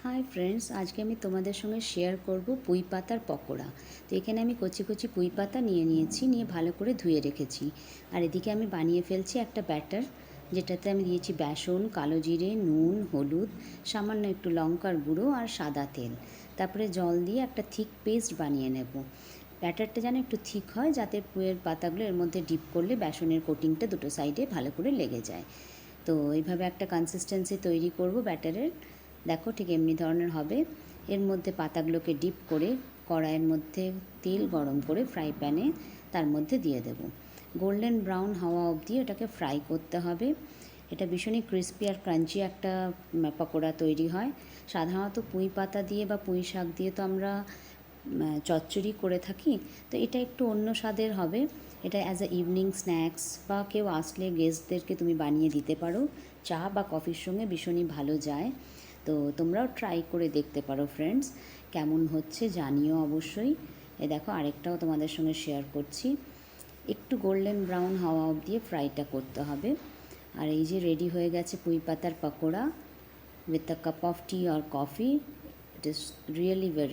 Hi friends, আজকে আমি তোমাদের সঙ্গে শেয়ার করব পুঁই পাতার পকোড়া। তো এখানে আমি কচি কচি পুঁই পাতা নিয়ে ভালো করে ধুয়ে রেখেছি। আর এদিকে আমি বানিয়ে ফেলছি একটা ব্যাটার, যেটাতে আমি দিয়েছি বেসন, কালো জিরে, নুন, হলুদ, সামান্য একটু লঙ্কার গুঁড়ো আর সাদা তেল। তারপরে জল দিয়ে একটা থিক পেস্ট বানিয়ে নেব। ব্যাটারটা যেন একটু থিক হয়, যাতে পুঁইয়ের পাতাগুলো এর মধ্যে ডিপ করলে বেসনের কোটিংটা দুটো সাইডে ভালো করে লেগে যায়। তো এইভাবে একটা কনসিস্টেন্সি তৈরি করব ব্যাটারের। দেখো ঠিক এমনি ধরনের হবে। এর মধ্যে পাতাগুলোকে ডিপ করে কড়াইয়ের মধ্যে তেল গরম করে ফ্রাই প্যানে তার মধ্যে দিয়ে দেব। গোল্ডেন ব্রাউন হওয়া অবধি এটাকে ফ্রাই করতে হবে। এটা ভীষণই ক্রিস্পি আর ক্রাঞ্চি একটা পকোড়া তৈরি হয়। সাধারণত পুঁই পাতা দিয়ে বা পুঁই শাক দিয়ে তো আমরা চচ্চড়ি করে থাকি, তো এটা একটু অন্য স্বাদের হবে। এটা অ্যাজ আ ইভিনিং স্ন্যাক্স বা কেউ আসলে গেস্টদেরকে তুমি বানিয়ে দিতে পারো। চা বা কফির সঙ্গে ভীষণই ভালো যায়। তো তোমরাও ট্রাই করে দেখতে পারো ফ্রেন্ডস, কেমন হচ্ছে জানিও অবশ্যই। এ দেখো আরেকটাও তোমাদের সঙ্গে শেয়ার করছি। একটু গোল্ডেন ব্রাউন হওয়া অবধি ফ্রাইটা করতে হবে। আর এই যে রেডি হয়ে গেছে পুঁই পাতার pakora with a cup of tea or coffee. It is really very